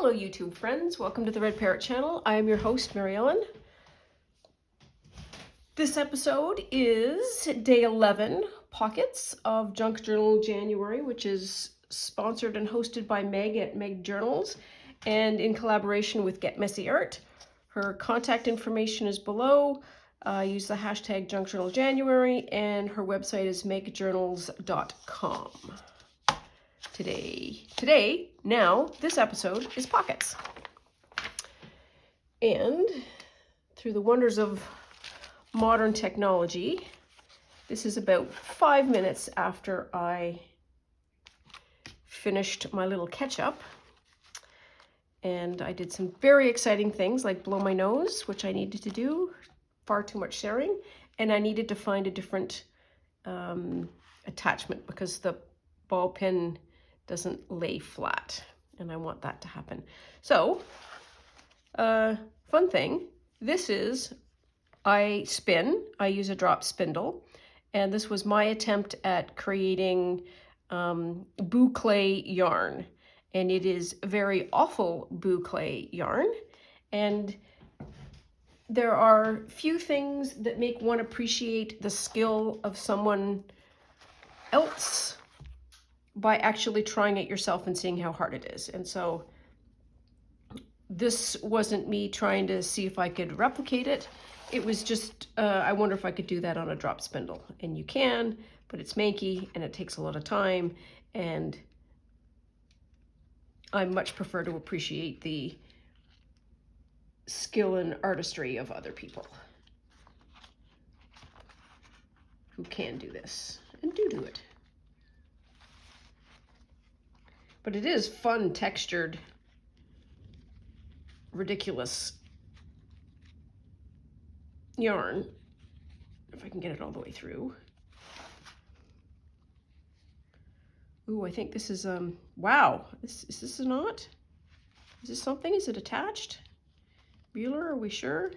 Hello YouTube friends, welcome to the Red Parrot channel. I am your host, Mary Ellen. This episode is day 11, Pockets of Junk Journal January, which is sponsored and hosted by Meg at Meg Journals and in collaboration with Get Messy Art. Her contact information is below. Use the hashtag Junk Journal January, and her website is megjournals.com. Now, this episode is Pockets. And through the wonders of modern technology, this is about 5 minutes after I finished my little catch-up. And I did some very exciting things like blow my nose, which I needed to do, far too much sharing. And I needed to find a different attachment because the ball pen doesn't lay flat, and I want that to happen. So, fun thing, this is, I use a drop spindle, and this was my attempt at creating boucle yarn, and it is very awful boucle yarn, and there are few things that make one appreciate the skill of someone else by actually trying it yourself and seeing how hard it is. And so this wasn't me trying to see if I could replicate it. It was just, I wonder if I could do that on a drop spindle. And you can, but it's manky and it takes a lot of time. And I much prefer to appreciate the skill and artistry of other people who can do this and do it. But it is fun, textured, ridiculous yarn, if I can get it all the way through. Ooh, I think this is, wow, is this a knot? Is this something? Is it attached? Bueller, are we sure?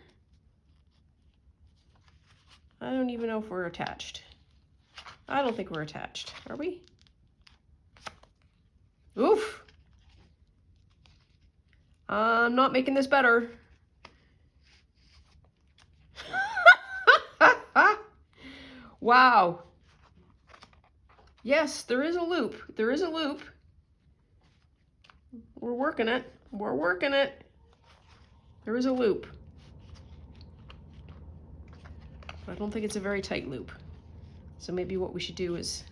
I don't even know if we're attached. I don't think we're attached, are we? Oof. I'm not making this better. Wow. Yes, there is a loop. There is a loop. We're working it. We're working it. There is a loop. But I don't think it's a very tight loop. So maybe what we should do is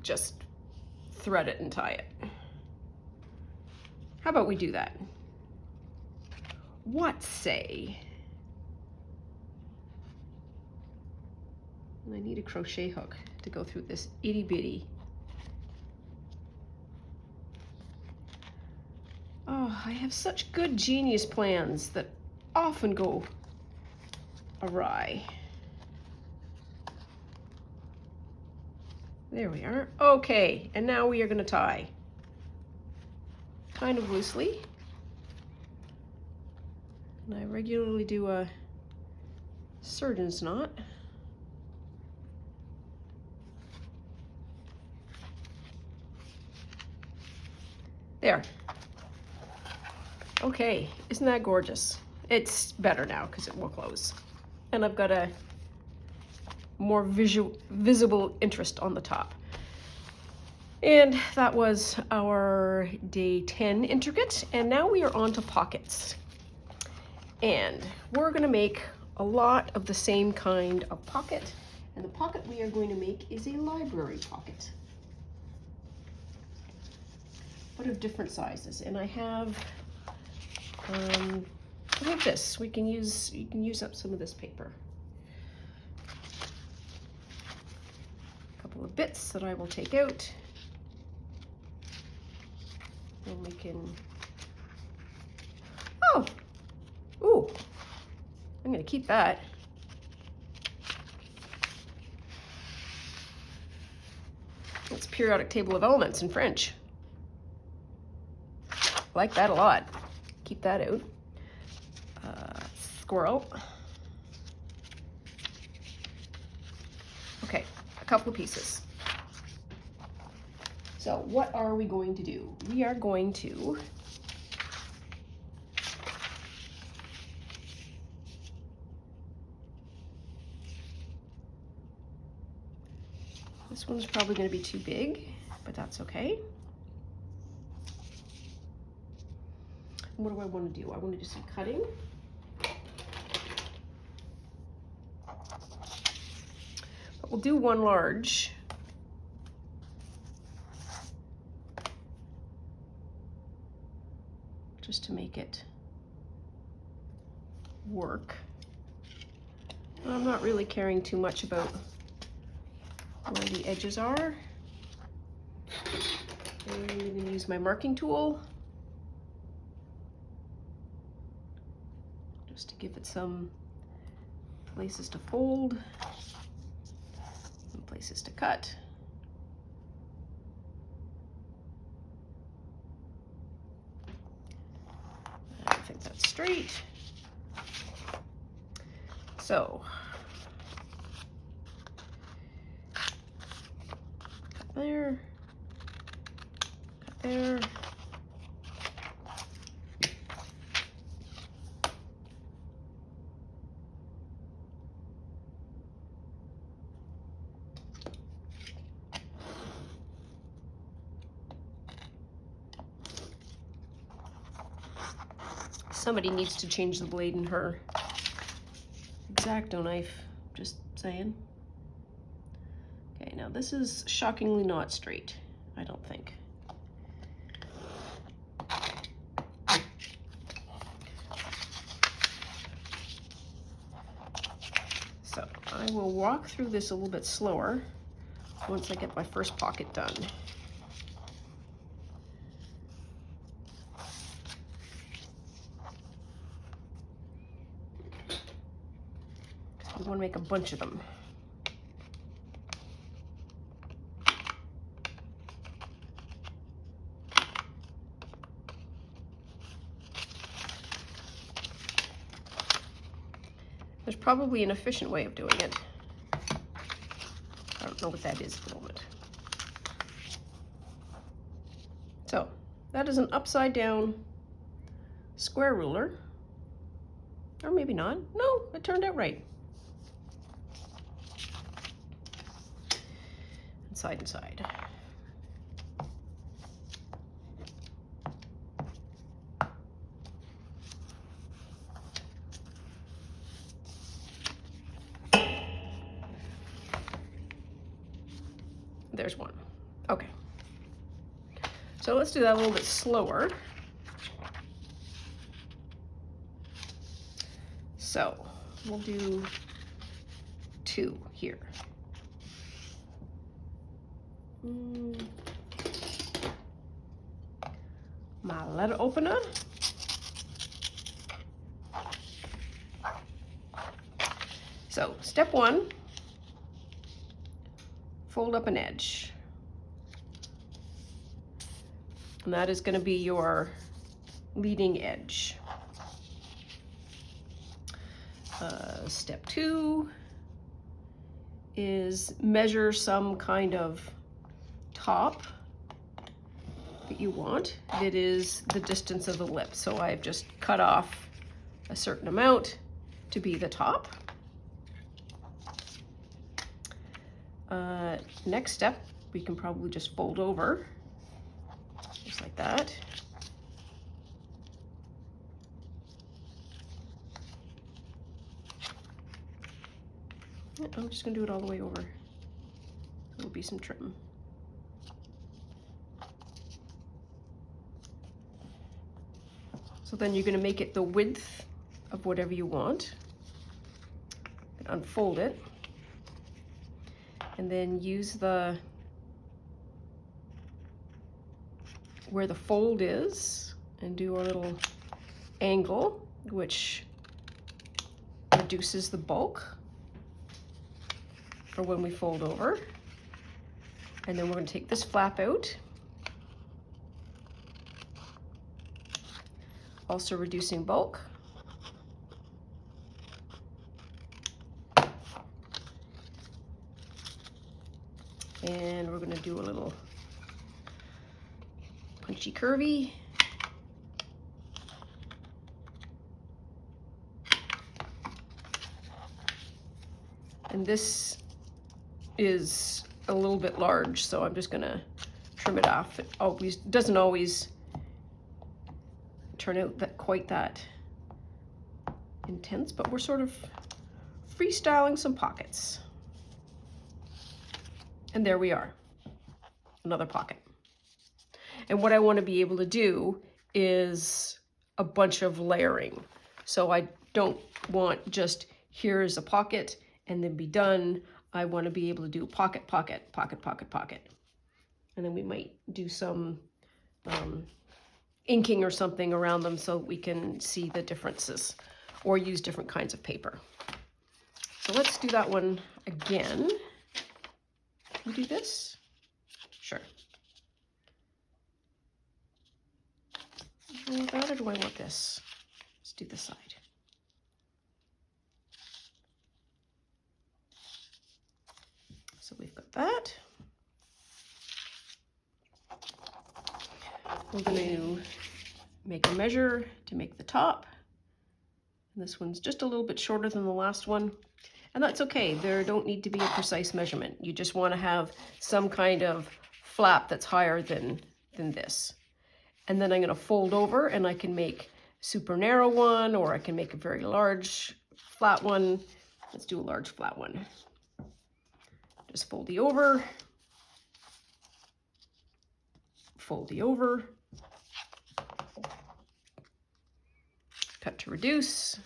just thread it and tie it. How about we do that? What say? And I need a crochet hook to go through this itty bitty. Oh, I have such good genius plans that often go awry. There we are. Okay, and now we are going to tie. Kind of loosely. And I regularly do a surgeon's knot. There. Okay, isn't that gorgeous? It's better now because it will close. And I've got a more visible interest on the top. And that was our day 10 intricate, and now we are on to pockets. And we're going to make a lot of the same kind of pocket, and the pocket we are going to make is a library pocket, but of different sizes. And I have this. You can use up some of this paper. Of bits that I will take out, and we can, oh, ooh, I'm going to keep that. It's periodic table of elements in French. I like that a lot. Keep that out. Squirrel. Okay, a couple of pieces. So what are we going to do? We are going to this one's probably going to be too big, but that's okay. What do I want to do? I want to do some cutting. But we'll do one large. Just to make it work. I'm not really caring too much about where the edges are. And I'm going to use my marking tool just to give it some places to fold, some places to cut. I think that's straight. So, cut there, cut there. Somebody needs to change the blade in her X-Acto knife, just saying. Okay, now this is shockingly not straight, I don't think. So I will walk through this a little bit slower once I get my first pocket done. We want to make a bunch of them. There's probably an efficient way of doing it. I don't know what that is at the moment. So that is an upside down square ruler. Or maybe not. No, it turned out right. Side and side. There's one. Okay. So let's do that a little bit slower. So we'll do 2 here. My letter opener. So step 1, fold up an edge. And that is going to be your leading edge. Step 2 is measure some kind of top that you want. It is the distance of the lip. So I've just cut off a certain amount to be the top. Next step, we can probably just fold over, just like that. I'm just gonna do it all the way over. There'll be some trim. So then you're gonna make it the width of whatever you want. Unfold it. And then use where the fold is and do a little angle, which reduces the bulk for when we fold over. And then we're going to take this flap out, also reducing bulk. And we're going to do a little Squinchy curvy. And this is a little bit large, so I'm just gonna trim it off. It doesn't always turn out quite that intense, but we're sort of freestyling some pockets. And there we are, another pocket. And what I want to be able to do is a bunch of layering. So I don't want just here's a pocket and then be done. I want to be able to do pocket, pocket, pocket, pocket, pocket. And then we might do some inking or something around them so we can see the differences or use different kinds of paper. So let's do that one again. Can we do this? Sure. Do I want that or do I want this? Let's do this side. So we've got that. We're going to make a measure to make the top. And this one's just a little bit shorter than the last one. And that's okay. There don't need to be a precise measurement. You just want to have some kind of flap that's higher than this. And then I'm going to fold over and I can make super narrow one, or I can make a very large flat one. Let's do a large flat one. Just fold the over, fold the over, cut to reduce,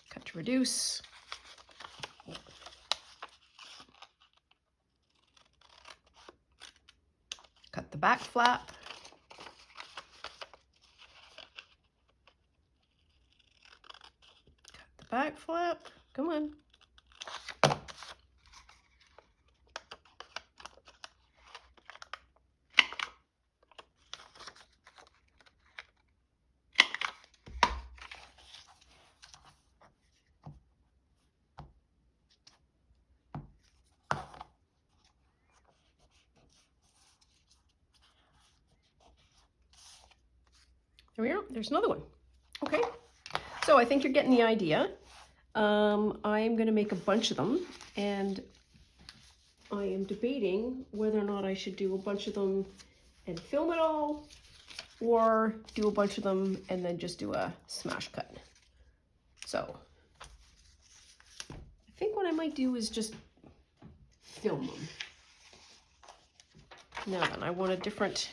cut to reduce. Cut the back flap. Cut the back flap. Come on. There we are. There's another one. Okay. So I think you're getting the idea. I'm going to make a bunch of them, and I am debating whether or not I should do a bunch of them and film it all, or do a bunch of them and then just do a smash cut. So I think what I might do is just film them. Now then, I want a different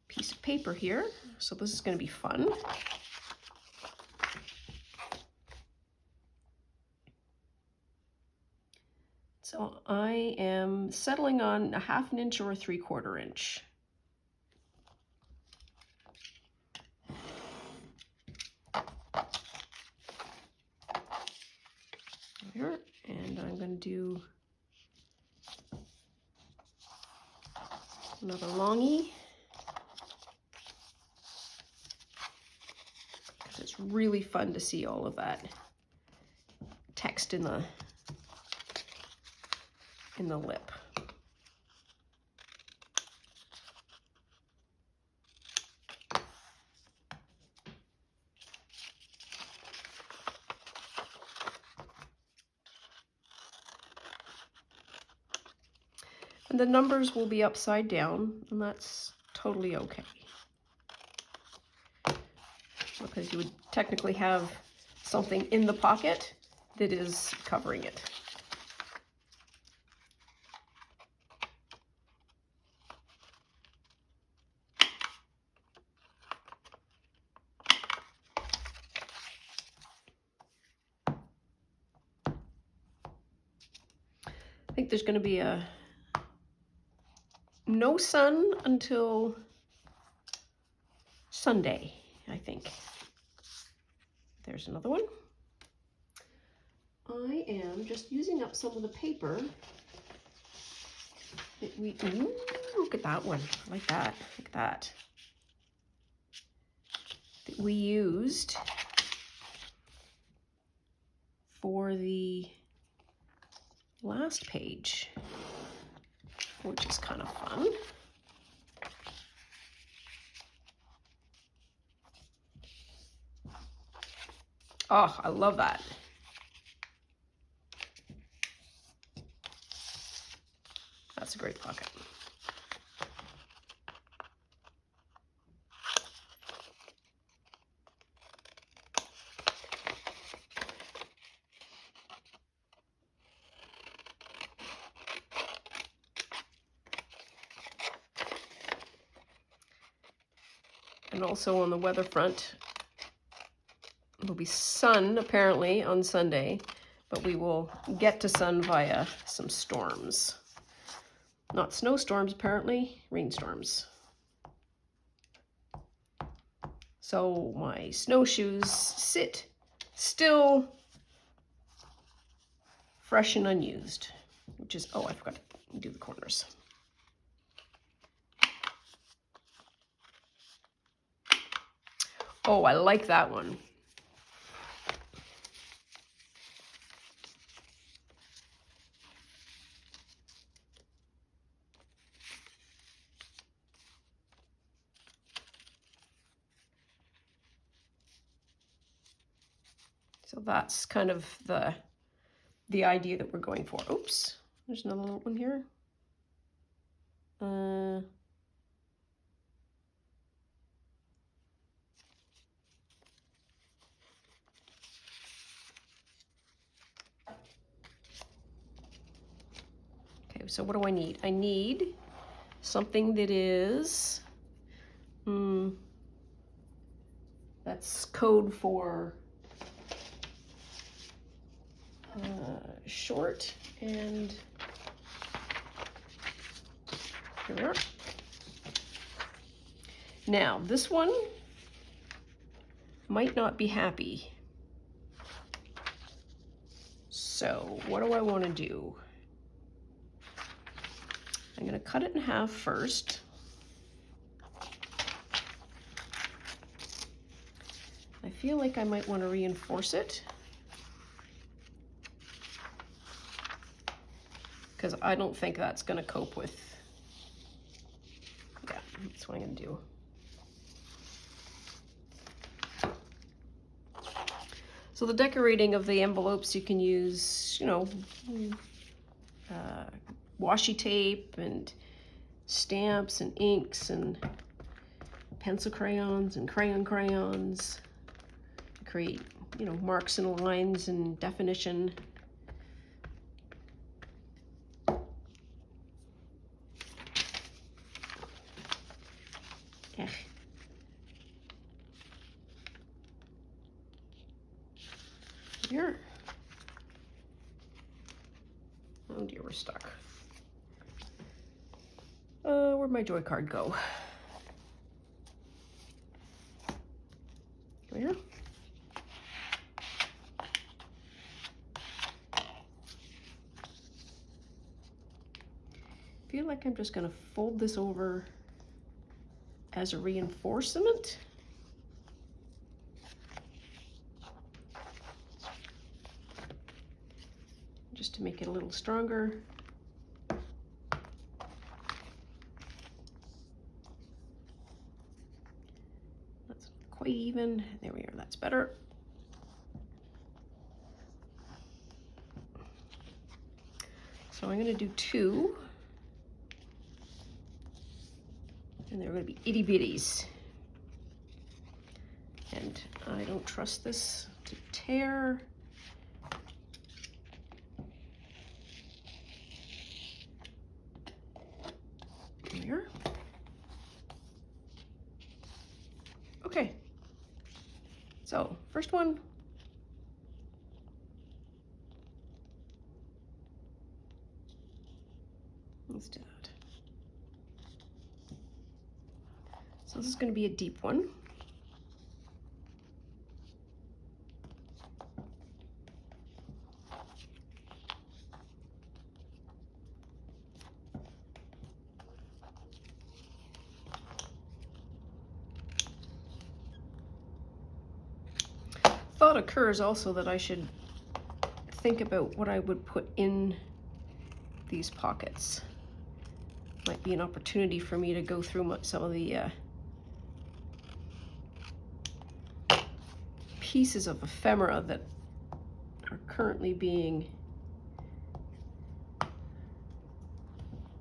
piece of paper here, so this is going to be fun. So I am settling on 1/2 inch or a 3/4 inch. Here, and I'm going to do another longie. Because it's really fun to see all of that text in the lip. And the numbers will be upside down, and that's totally okay. Because you would technically have something in the pocket that is covering it. I think there's going to be no sun until Sunday, I think. There's another one. I am just using up some of the paper that ooh, look at that one. I like that. Look at that. That we used for the last page. which is kind of fun. Oh, I love that. That's a great pocket. And also on the weather front, there'll be sun apparently on Sunday, but we will get to sun via some storms. Not snowstorms apparently, rainstorms. So my snowshoes sit still fresh and unused, which is, oh, I forgot to do the corners. Oh, I like that one. So that's kind of the idea that we're going for. Oops, there's another little one here. Okay, so what do I need? I need something that is, that's code for short, and here we are. Now, this one might not be happy. So what do I want to do? I'm going to cut it in half first. I feel like I might want to reinforce it, because I don't think that's going to cope with, yeah, that's what I'm going to do. So the decorating of the envelopes, you can use, you know, washi tape and stamps and inks and pencil crayons and crayons to create, you know, marks and lines and definition. Here. Oh dear, we're stuck. Where'd my joy card go? Here. I feel like I'm just going to fold this over as a reinforcement. Just to make it a little stronger. That's quite even. There we are, that's better. So I'm going to do two. And they're going to be itty bitties. And I don't trust this to tear. Here. Okay. So, first one. Let's do that. So this is going to be a deep one. Thought occurs also that I should think about what I would put in these pockets. Might be an opportunity for me to go through some of the pieces of ephemera that are currently being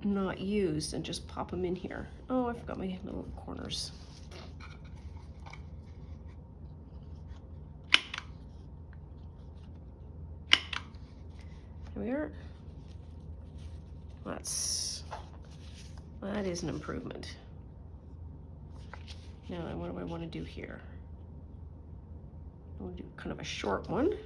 not used and just pop them in here. Oh, I forgot my little corners. There we are. That is an improvement. Now, what do I want to do here? I want to do kind of a short one.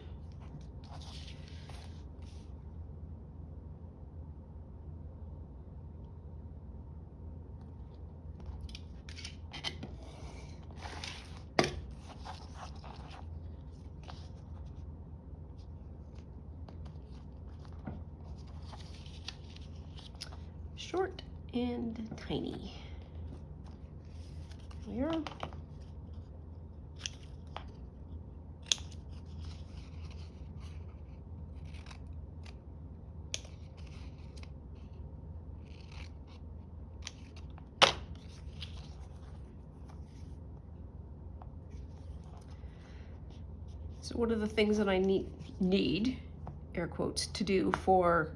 Short and tiny. There. So one of the things that I need air quotes to do for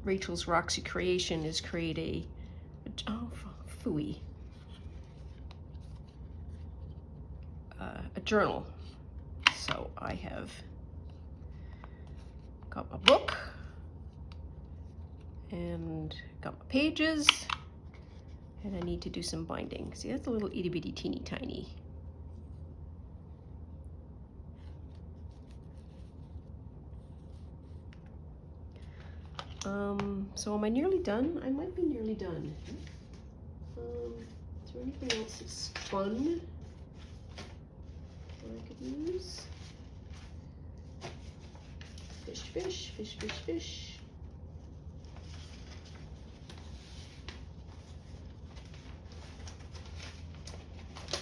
Rachel's Roxy creation is create a journal. So I have got my book and got my pages, and I need to do some binding. See, that's a little itty bitty teeny tiny. So am I nearly done? I might be nearly done. Is there anything else that's fun that I could use? Fish, fish, fish, fish, fish.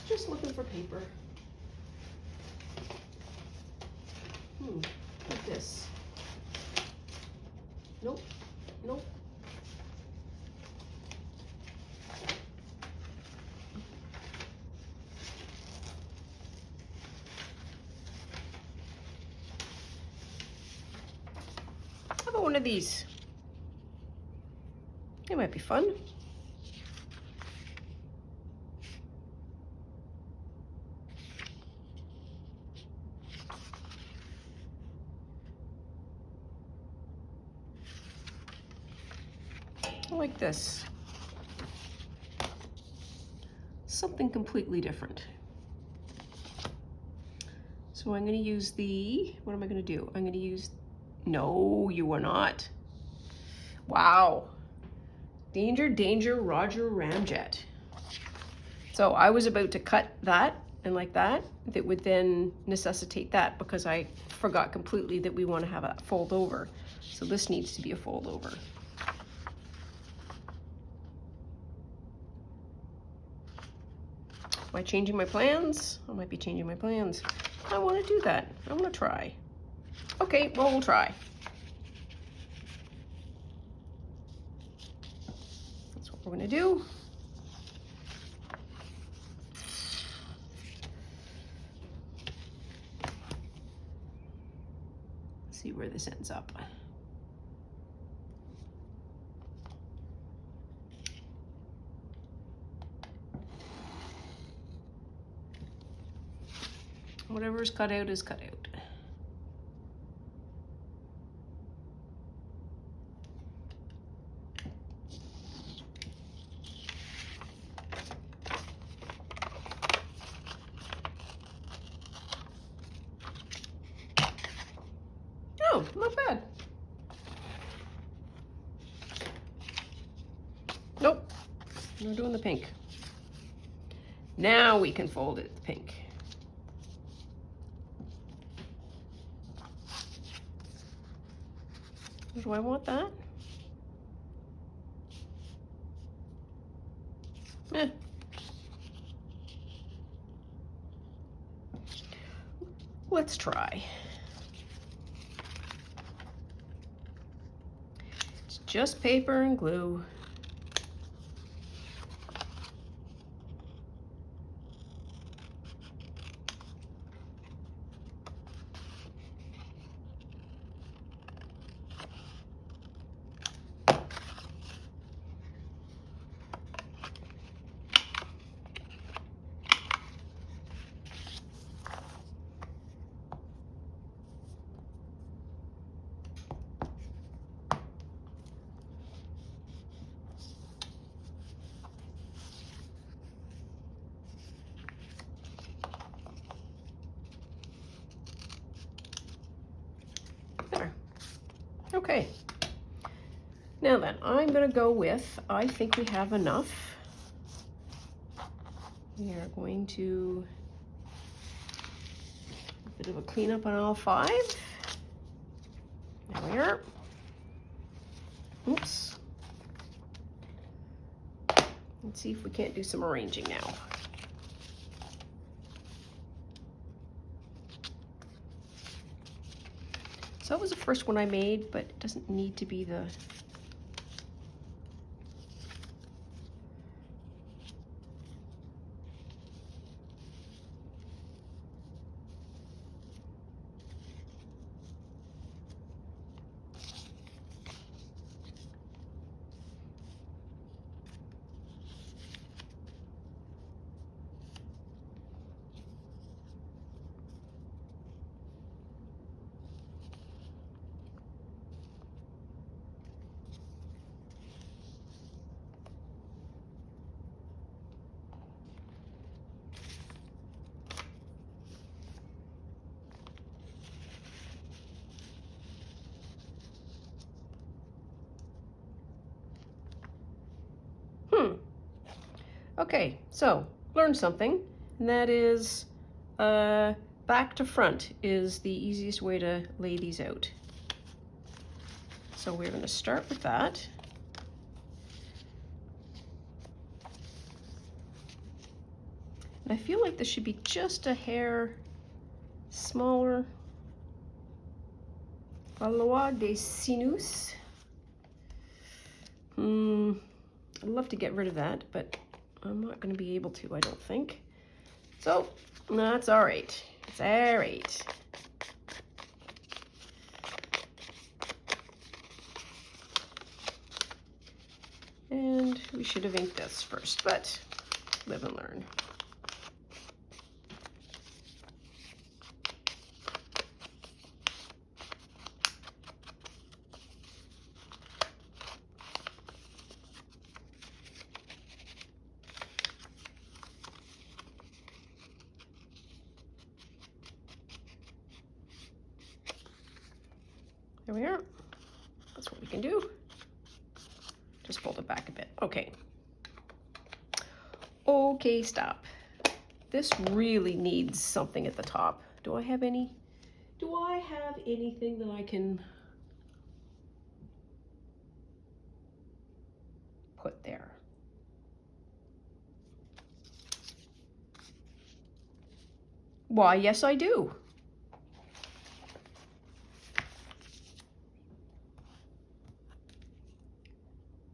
Just looking for paper. Like this. Nope. Nope. How about one of these? They might be fun. Like this. Something completely different. So I'm going to use what am I going to do? I'm going to use, no, you are not. Wow. Danger, danger, Roger Ramjet. So I was about to cut that and like that would then necessitate that, because I forgot completely that we want to have a fold over. So this needs to be a fold over. Am I changing my plans? I might be changing my plans. I want to do that. I want to try. Okay, well, we'll try. That's what we're going to do. See where this ends up. Whatever's cut out is cut out. Oh, not bad. Nope, we're doing the pink. Now we can fold it pink. Do I want that? Eh. Let's try. It's just paper and glue. Okay. Now then, I'm going to go with, I think we have enough. We are going to a bit of a cleanup on all 5. There we are. Oops. Let's see if we can't do some arranging now. So that was the first one I made, but it doesn't need to be the... Okay, so learned something, and that is back to front is the easiest way to lay these out. So we're going to start with that. And I feel like this should be just a hair smaller. La loi des sinus. I'd love to get rid of that, but I'm not going to be able to, I don't think. So, that's all right. It's all right. And we should have inked this first, but live and learn. There we are. That's what we can do. Just fold it back a bit. Okay. Okay, stop. This really needs something at the top. Do I have any? Do I have anything that I can put there? Why, yes, I do.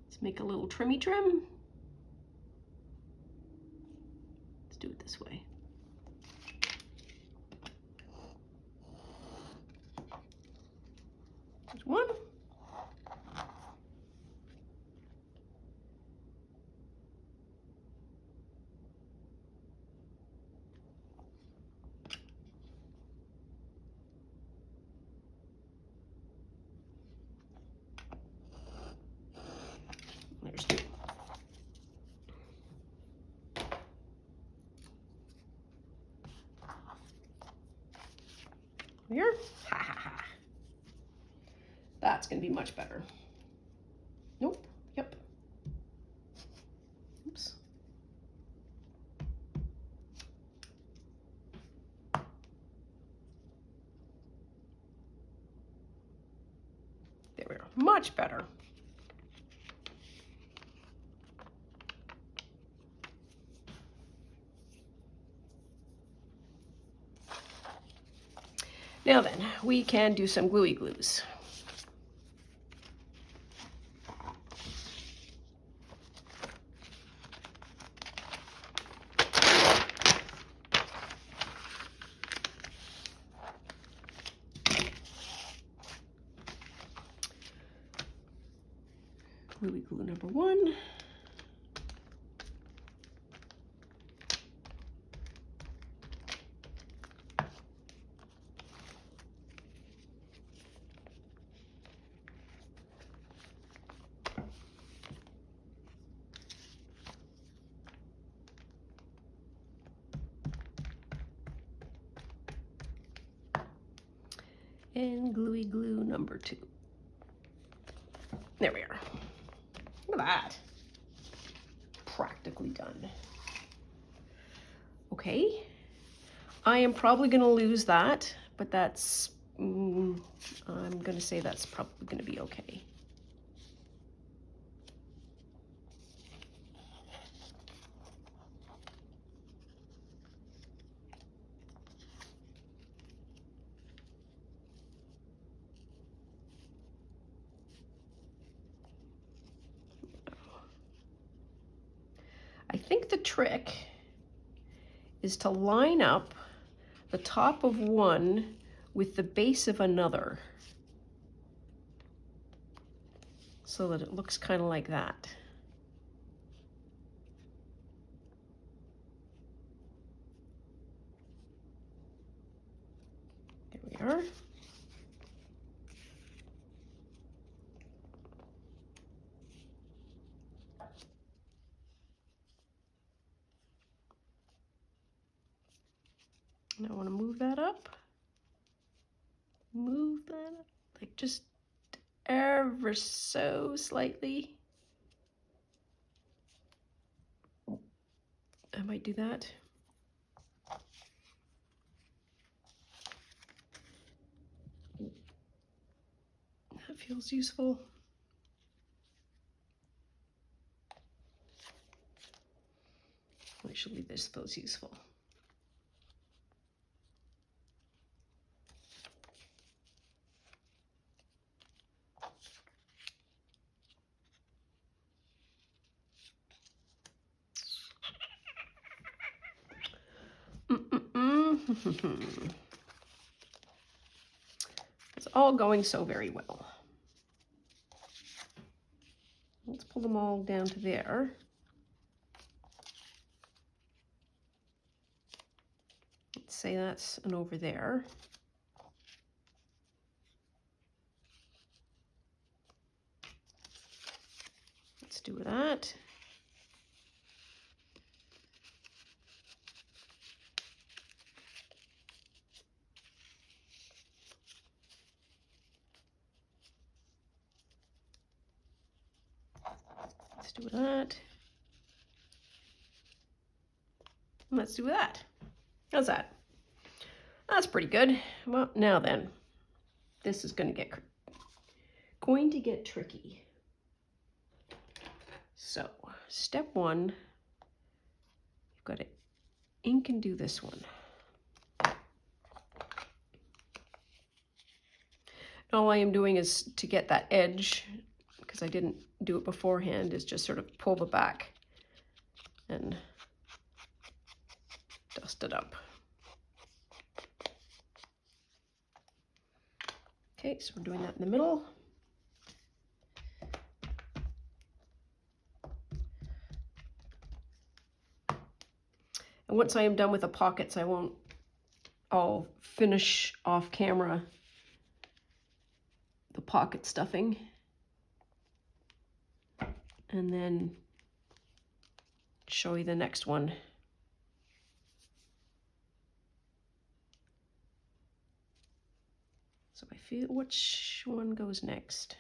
Let's make a little trimmy trim. Let's do it this way. There's one. There's 2. Here. Ha ha ha. That's going to be much better. Nope. Yep. Oops. There we are. Much better. Now then, we can do some gluey glues. Gluey glue number 1. And gluey glue number 2. There we are. Look at that. Practically done. Okay. I am probably going to lose that, but that's, I'm going to say that's probably going to be okay. I think the trick is to line up the top of one with the base of another so that it looks kind of like that. There we are. And I want to move that up. Move that up, like just ever so slightly. I might do that. That feels useful. Actually, this feels useful. It's all going so very well. Let's pull them all down to there. Let's say that's an over there. Let's do that. Let's do that. And let's do that. How's that? That's pretty good. Well, now then, this is going to get tricky. So, step one, you've got to ink and do this one. All I am doing is to get that edge, because I didn't do it beforehand, is just sort of pull the back and dust it up. Okay, so we're doing that in the middle. And once I am done with the pockets, I'll finish off camera the pocket stuffing. And then show you the next one. So I feel which one goes next.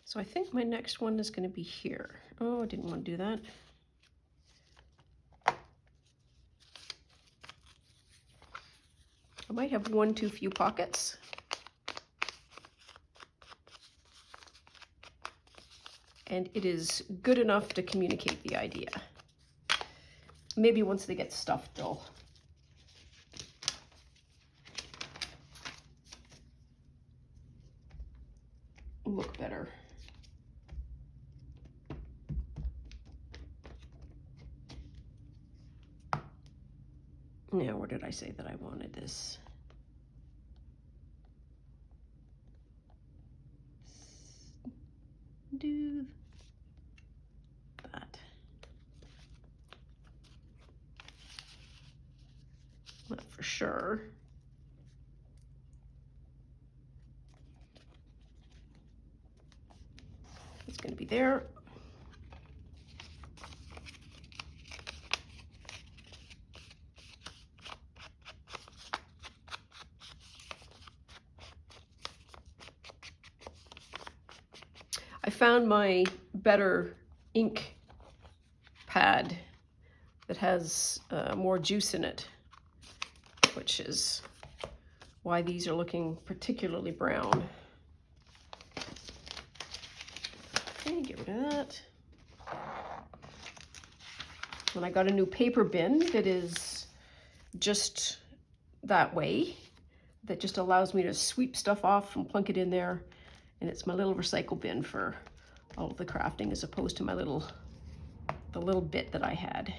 So I think my next one is going to be here. Oh, I didn't want to do that. I might have one too few pockets. And it is good enough to communicate the idea. Maybe once they get stuffed, they'll look better. Now, where did I say that I wanted this? do that. Not for sure. It's going to be there. I found my better ink pad that has more juice in it, which is why these are looking particularly brown. Okay, get rid of that. And I got a new paper bin that is just that way, that just allows me to sweep stuff off and plunk it in there. And it's my little recycle bin for all of the crafting, as opposed to my the little bit that I had.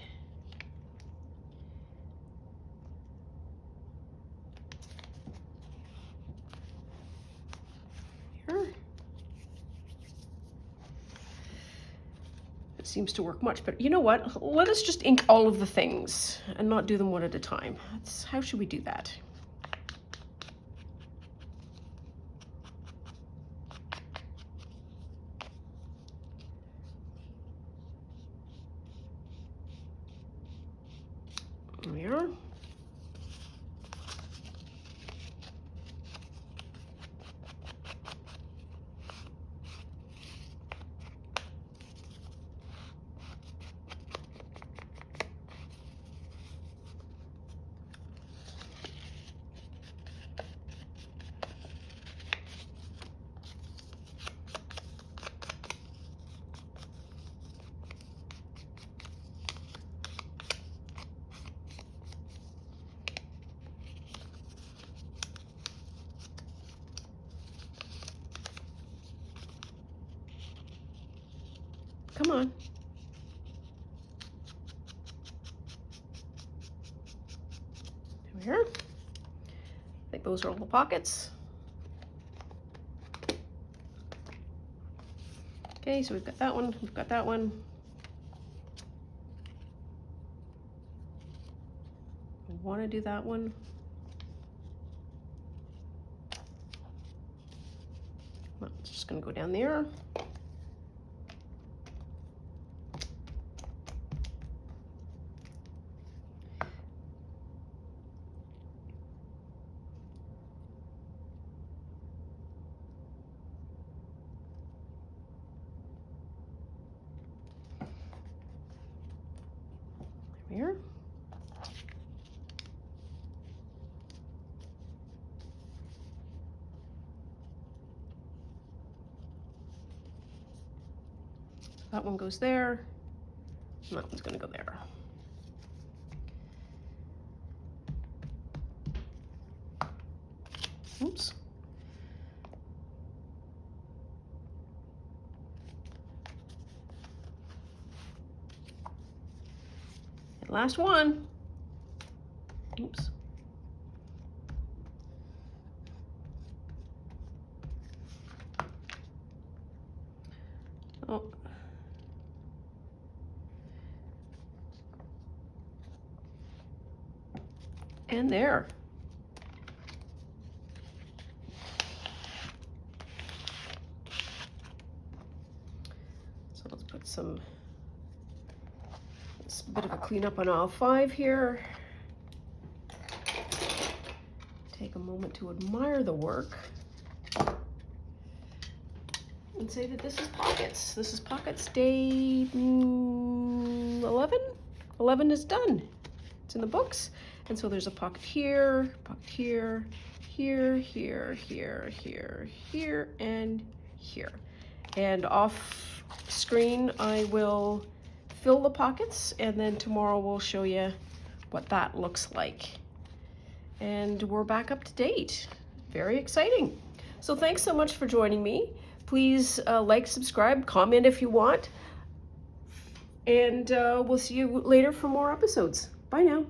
Here. It seems to work much better. You know what? Let us just ink all of the things and not do them one at a time. How should we do that? There we are. Come on. There we are. I think those are all the pockets. Okay, so we've got that one, we've got that one. I want to do that one. Well, it's just going to go down there. Here. That one goes there, and that one's going to go there. Oops. Last one. Oops. Oh. And there. So let's put some, it's a bit of a cleanup on aisle 5 here. Take a moment to admire the work. And say that this is pockets. This is pockets day 11. 11 is done. It's in the books. And so there's a pocket here, here, here, here, here, here, here, and here. And off screen, I will fill the pockets, and then tomorrow we'll show you what that looks like. And we're back up to date. Very exciting. So thanks so much for joining me. Please like, subscribe, comment if you want. And we'll see you later for more episodes. Bye now.